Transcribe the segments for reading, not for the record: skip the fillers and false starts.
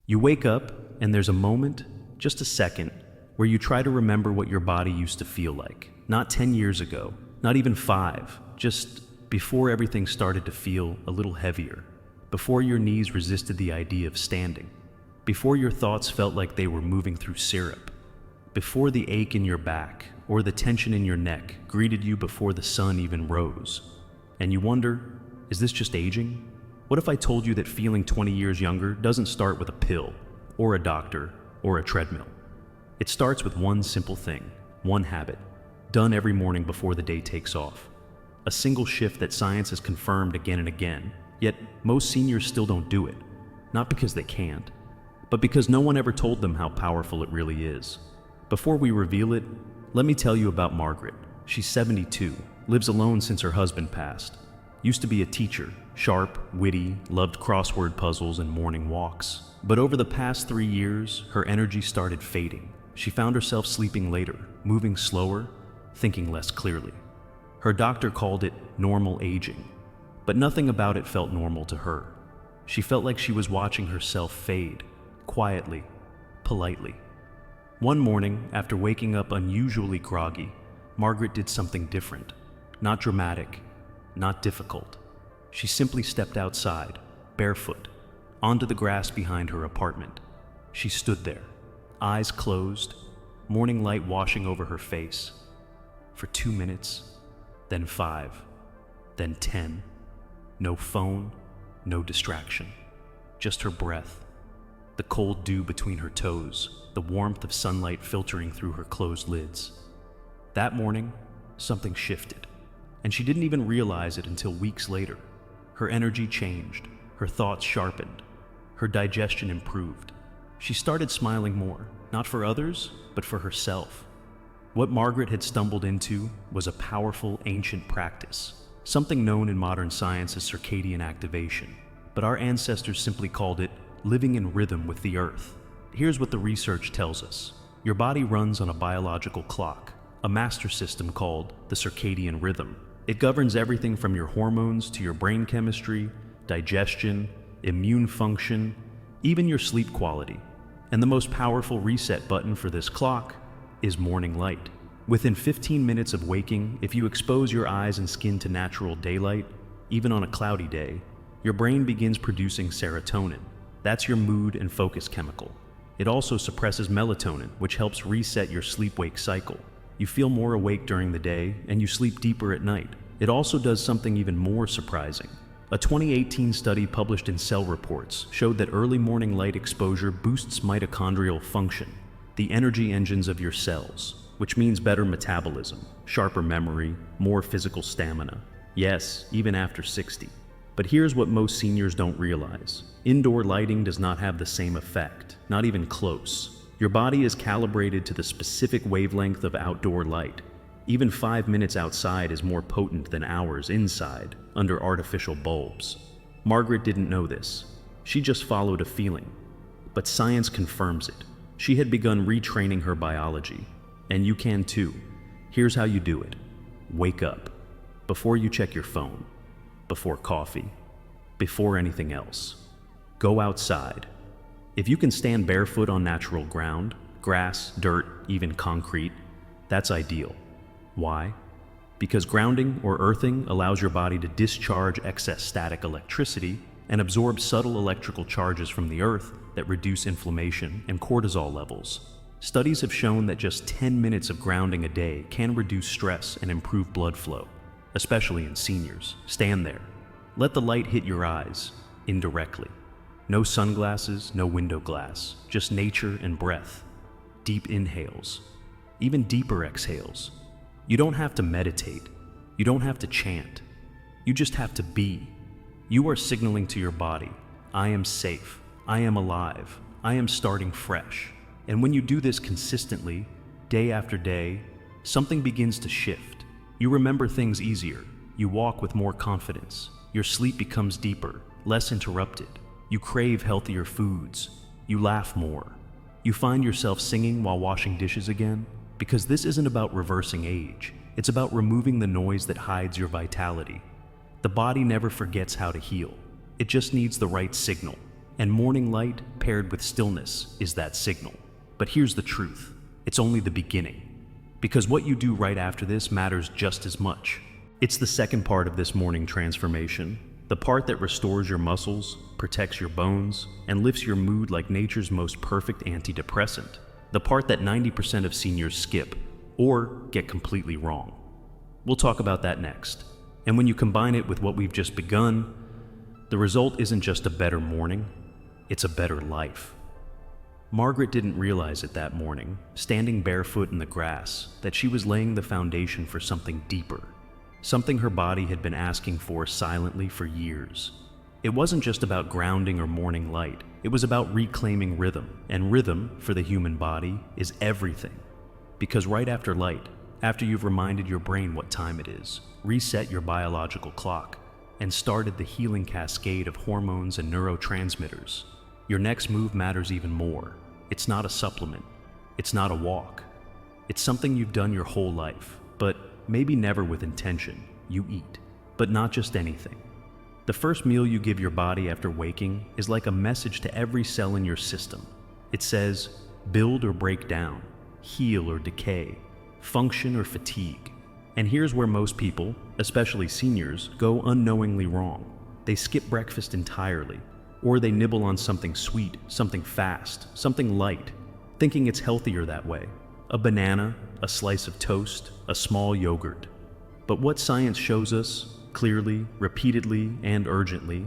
You wake up, and there's a moment, just a second, where you try to remember what your body used to feel like. Not 10 years ago, not even 5, just before everything started to feel a little heavier, before your knees resisted the idea of standing, before your thoughts felt like they were moving through syrup, before the ache in your back or the tension in your neck greeted you before the sun even rose. And you wonder, is this just aging? What if I told you that feeling 20 years younger doesn't start with a pill, or a doctor, or a treadmill? It starts with one simple thing, one habit, done every morning before the day takes off. A single shift that science has confirmed again and again, yet most seniors still don't do it. Not because they can't, but because no one ever told them how powerful it really is. Before we reveal it, let me tell you about Margaret. She's 72, lives alone since her husband passed. Used to be a teacher, sharp, witty, loved crossword puzzles and morning walks. But over the past 3 years, her energy started fading. She found herself sleeping later, moving slower, thinking less clearly. Her doctor called it normal aging, but nothing about it felt normal to her. She felt like she was watching herself fade, quietly, politely. One morning, after waking up unusually groggy, Margaret did something different. Not dramatic, not difficult. She simply stepped outside, barefoot, onto the grass behind her apartment. She stood there, eyes closed, morning light washing over her face. For 2 minutes, then 5, then 10. No phone, no distraction. Just her breath, the cold dew between her toes, the warmth of sunlight filtering through her closed lids. That morning, something shifted, and she didn't even realize it until weeks later. Her energy changed, her thoughts sharpened, her digestion improved. She started smiling more, not for others, but for herself. What Margaret had stumbled into was a powerful, ancient practice, something known in modern science as circadian activation, but our ancestors simply called it living in rhythm with the earth. Here's what the research tells us. Your body runs on a biological clock, a master system called the circadian rhythm. It governs everything from your hormones to your brain chemistry, digestion, immune function, even your sleep quality. And the most powerful reset button for this clock is morning light. Within 15 minutes of waking, if you expose your eyes and skin to natural daylight, even on a cloudy day, your brain begins producing serotonin. That's your mood and focus chemical. It also suppresses melatonin, which helps reset your sleep-wake cycle. You feel more awake during the day, and you sleep deeper at night. It also does something even more surprising. A 2018 study published in Cell Reports showed that early morning light exposure boosts mitochondrial function, the energy engines of your cells, which means better metabolism, sharper memory, more physical stamina. Yes, even after 60. But here's what most seniors don't realize. Indoor lighting does not have the same effect, not even close. Your body is calibrated to the specific wavelength of outdoor light. Even 5 minutes outside is more potent than hours inside, under artificial bulbs. Margaret didn't know this. She just followed a feeling. But science confirms it. She had begun retraining her biology. And you can too. Here's how you do it. Wake up. Before you check your phone. Before coffee. Before anything else. Go outside. If you can stand barefoot on natural ground, grass, dirt, even concrete, that's ideal. Why? Because grounding or earthing allows your body to discharge excess static electricity and absorb subtle electrical charges from the earth that reduce inflammation and cortisol levels. Studies have shown that just 10 minutes of grounding a day can reduce stress and improve blood flow, especially in seniors. Stand there. Let the light hit your eyes, indirectly. No sunglasses, no window glass, just nature and breath. Deep inhales, even deeper exhales. You don't have to meditate. You don't have to chant. You just have to be. You are signaling to your body, I am safe, I am alive, I am starting fresh. And when you do this consistently, day after day, something begins to shift. You remember things easier. You walk with more confidence. Your sleep becomes deeper, less interrupted. You crave healthier foods. You laugh more. You find yourself singing while washing dishes again. Because this isn't about reversing age. It's about removing the noise that hides your vitality. The body never forgets how to heal. It just needs the right signal. And morning light paired with stillness is that signal. But here's the truth. It's only the beginning. Because what you do right after this matters just as much. It's the second part of this morning transformation. The part that restores your muscles, protects your bones, and lifts your mood like nature's most perfect antidepressant. The part that 90% of seniors skip, or get completely wrong. We'll talk about that next. And when you combine it with what we've just begun, the result isn't just a better morning, it's a better life. Margaret didn't realize it that morning, standing barefoot in the grass, that she was laying the foundation for something deeper, something her body had been asking for silently for years. It wasn't just about grounding or morning light, it was about reclaiming rhythm, and rhythm, for the human body, is everything. Because right after light, after you've reminded your brain what time it is, reset your biological clock, and started the healing cascade of hormones and neurotransmitters, your next move matters even more. It's not a supplement. It's not a walk. It's something you've done your whole life, but maybe never with intention. You eat, but not just anything. The first meal you give your body after waking is like a message to every cell in your system. It says, build or break down, heal or decay, function or fatigue. And here's where most people, especially seniors, go unknowingly wrong. They skip breakfast entirely, or they nibble on something sweet, something fast, something light, thinking it's healthier that way. A banana, a slice of toast, a small yogurt. But what science shows us, clearly, repeatedly, and urgently,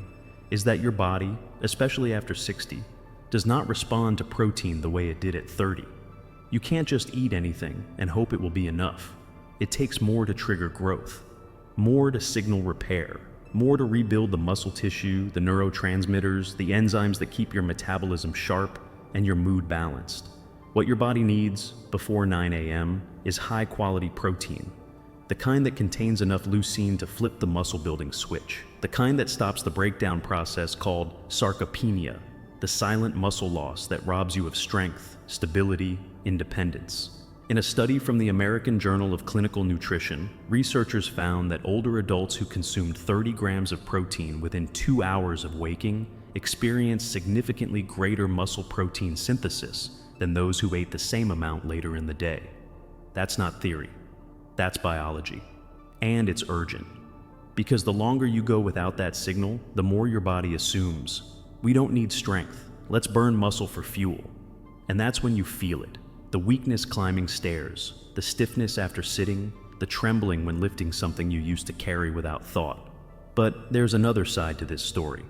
is that your body, especially after 60, does not respond to protein the way it did at 30. You can't just eat anything and hope it will be enough. It takes more to trigger growth, more to signal repair, more to rebuild the muscle tissue, the neurotransmitters, the enzymes that keep your metabolism sharp and your mood balanced. What your body needs before 9 a.m. is high-quality protein, the kind that contains enough leucine to flip the muscle-building switch, the kind that stops the breakdown process called sarcopenia, the silent muscle loss that robs you of strength, stability, independence. In a study from the American Journal of Clinical Nutrition, researchers found that older adults who consumed 30 grams of protein within 2 hours of waking experienced significantly greater muscle protein synthesis than those who ate the same amount later in the day. That's not theory. That's biology. And it's urgent. Because the longer you go without that signal, the more your body assumes, we don't need strength, let's burn muscle for fuel. And that's when you feel it. The weakness climbing stairs, the stiffness after sitting, the trembling when lifting something you used to carry without thought. But there's another side to this story.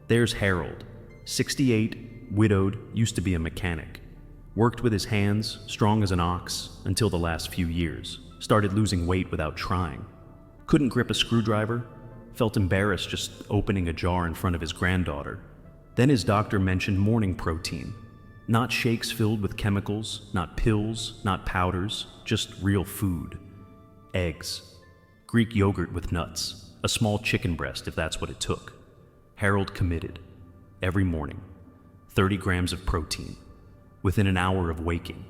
There's Harold, 68, widowed, used to be a mechanic. Worked with his hands, strong as an ox, until the last few years. Started losing weight without trying. Couldn't grip a screwdriver, felt embarrassed just opening a jar in front of his granddaughter. Then his doctor mentioned morning protein. Not shakes filled with chemicals, not pills, not powders, just real food. Eggs. Greek yogurt with nuts. A small chicken breast if that's what it took. Harold committed. Every morning. 30 grams of protein. Within an hour of waking.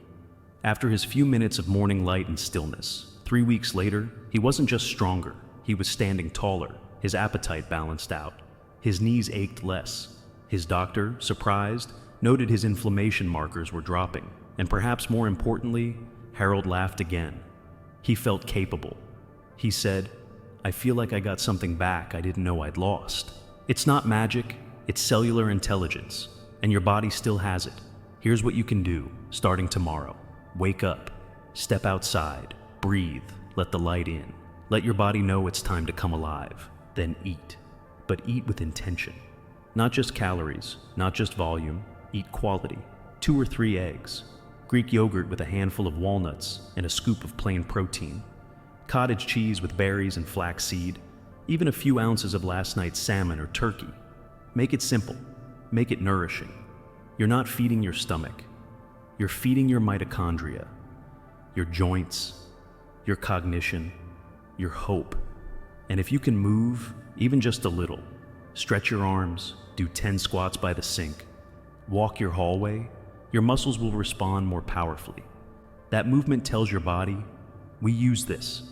After his few minutes of morning light and stillness, 3 weeks later, he wasn't just stronger, he was standing taller, his appetite balanced out. His knees ached less. His doctor, surprised, noted his inflammation markers were dropping, and perhaps more importantly, Harold laughed again. He felt capable. He said, I feel like I got something back I didn't know I'd lost. It's not magic, it's cellular intelligence, and your body still has it. Here's what you can do, starting tomorrow. Wake up, step outside, breathe, let the light in. Let your body know it's time to come alive. Then eat, but eat with intention. Not just calories, not just volume, eat quality. 2 or 3 eggs, Greek yogurt with a handful of walnuts and a scoop of plain protein, cottage cheese with berries and flaxseed, even a few ounces of last night's salmon or turkey. Make it simple, make it nourishing. You're not feeding your stomach, you're feeding your mitochondria, your joints, your cognition, your hope. And if you can move, even just a little, stretch your arms, do 10 squats by the sink, walk your hallway, your muscles will respond more powerfully. That movement tells your body, we use this,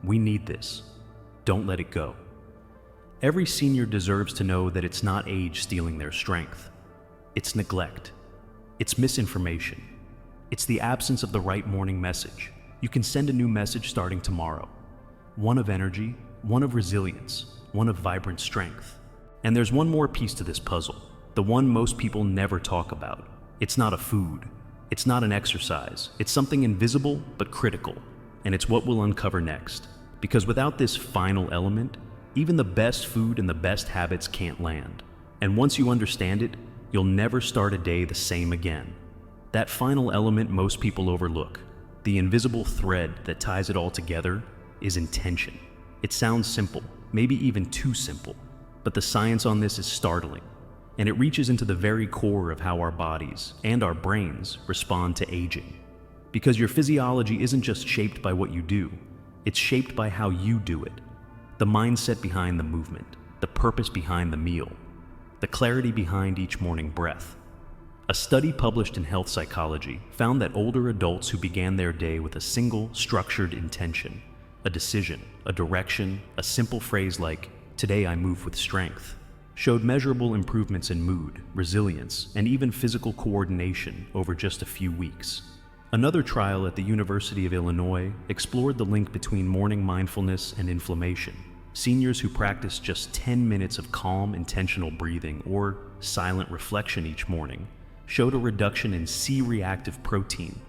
we need this, don't let it go. Every senior deserves to know that it's not age stealing their strength. It's neglect. It's misinformation. It's the absence of the right morning message. You can send a new message starting tomorrow. One of energy, one of resilience, one of vibrant strength. And there's one more piece to this puzzle, the one most people never talk about. It's not a food. It's not an exercise. It's something invisible but critical. And it's what we'll uncover next. Because without this final element, even the best food and the best habits can't land. And once you understand it, you'll never start a day the same again. That final element most people overlook, the invisible thread that ties it all together, is intention. It sounds simple, maybe even too simple, but the science on this is startling, and it reaches into the very core of how our bodies and our brains respond to aging. Because your physiology isn't just shaped by what you do, it's shaped by how you do it. The mindset behind the movement, the purpose behind the meal, the clarity behind each morning breath. A study published in Health Psychology found that older adults who began their day with a single, structured intention, a decision, a direction, a simple phrase like, "Today I move with strength," showed measurable improvements in mood, resilience, and even physical coordination over just a few weeks. Another trial at the University of Illinois explored the link between morning mindfulness and inflammation. Seniors who practiced just 10 minutes of calm, intentional breathing or silent reflection each morning showed a reduction in C-reactive protein,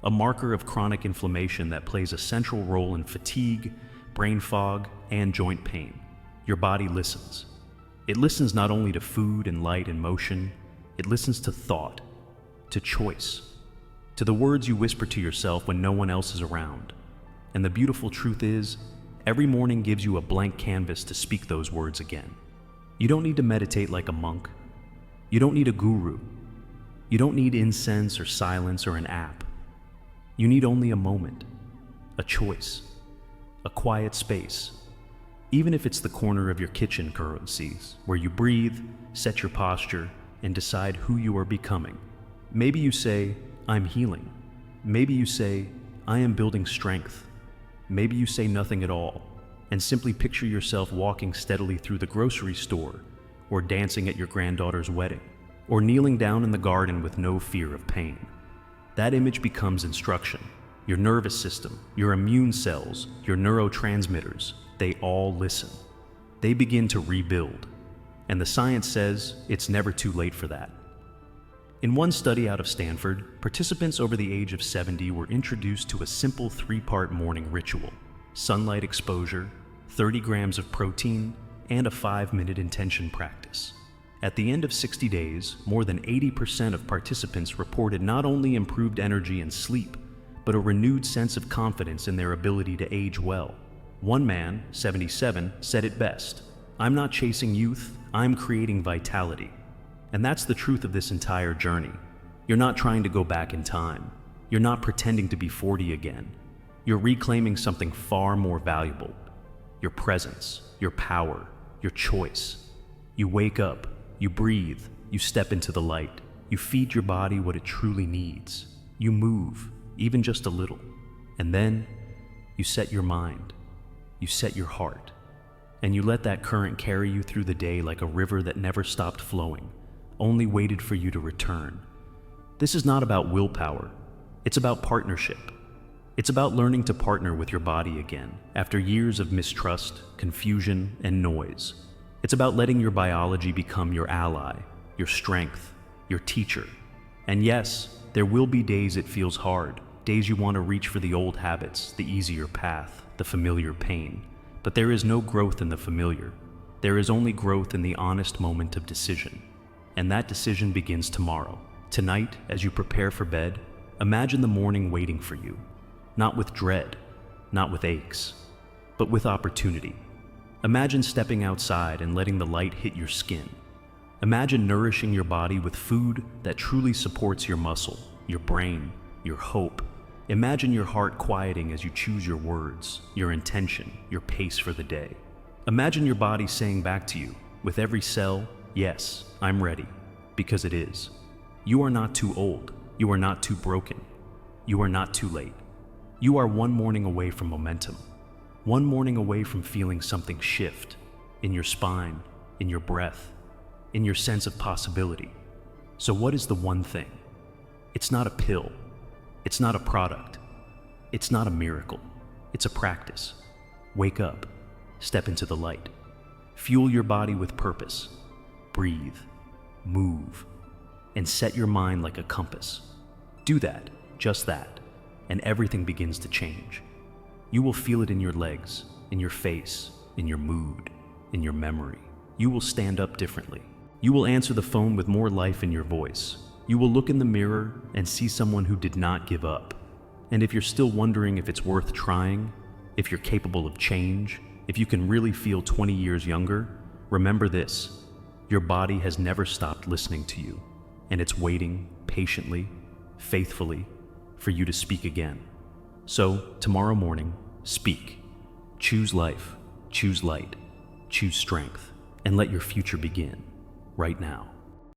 a marker of chronic inflammation that plays a central role in fatigue, brain fog, and joint pain. Your body listens. It listens not only to food and light and motion, it listens to thought, to choice, to the words you whisper to yourself when no one else is around. And the beautiful truth is, every morning gives you a blank canvas to speak those words again. You don't need to meditate like a monk. You don't need a guru. You don't need incense or silence or an app. You need only a moment, a choice, a quiet space. Even if it's the corner of your kitchen, currencies, where you breathe, set your posture, and decide who you are becoming. Maybe you say, "I'm healing." Maybe you say, "I am building strength." Maybe you say nothing at all, and simply picture yourself walking steadily through the grocery store, or dancing at your granddaughter's wedding, or kneeling down in the garden with no fear of pain. That image becomes instruction. Your nervous system, your immune cells, your neurotransmitters, they all listen. They begin to rebuild. And the science says it's never too late for that. In one study out of Stanford, participants over the age of 70 were introduced to a simple 3-part morning ritual: sunlight exposure, 30 grams of protein, and a 5-minute intention practice. At the end of 60 days, more than 80% of participants reported not only improved energy and sleep, but a renewed sense of confidence in their ability to age well. One man, 77, said it best: "I'm not chasing youth, I'm creating vitality." And that's the truth of this entire journey. You're not trying to go back in time. You're not pretending to be 40 again. You're reclaiming something far more valuable: your presence, your power, your choice. You wake up, you breathe, you step into the light, you feed your body what it truly needs. You move, even just a little. And then you set your mind, you set your heart, and you let that current carry you through the day like a river that never stopped flowing, only waited for you to return. This is not about willpower. It's about partnership. It's about learning to partner with your body again after years of mistrust, confusion, and noise. It's about letting your biology become your ally, your strength, your teacher. And yes, there will be days it feels hard, days you want to reach for the old habits, the easier path, the familiar pain. But there is no growth in the familiar. There is only growth in the honest moment of decision. And that decision begins tomorrow. Tonight, as you prepare for bed, imagine the morning waiting for you. Not with dread, not with aches, but with opportunity. Imagine stepping outside and letting the light hit your skin. Imagine nourishing your body with food that truly supports your muscle, your brain, your hope. Imagine your heart quieting as you choose your words, your intention, your pace for the day. Imagine your body saying back to you, with every cell, "Yes, I'm ready," because it is. You are not too old. You are not too broken. You are not too late. You are one morning away from momentum. One morning away from feeling something shift in your spine, in your breath, in your sense of possibility. So what is the one thing? It's not a pill. It's not a product. It's not a miracle. It's a practice. Wake up. Step into the light. Fuel your body with purpose. Breathe. Move. And set your mind like a compass. Do that, just that, and everything begins to change. You will feel it in your legs, in your face, in your mood, in your memory. You will stand up differently. You will answer the phone with more life in your voice. You will look in the mirror and see someone who did not give up. And if you're still wondering if it's worth trying, if you're capable of change, if you can really feel 20 years younger, remember this: your body has never stopped listening to you, and it's waiting patiently, faithfully, for you to speak again. So, tomorrow morning, speak. Choose life, choose light, choose strength, and let your future begin right now.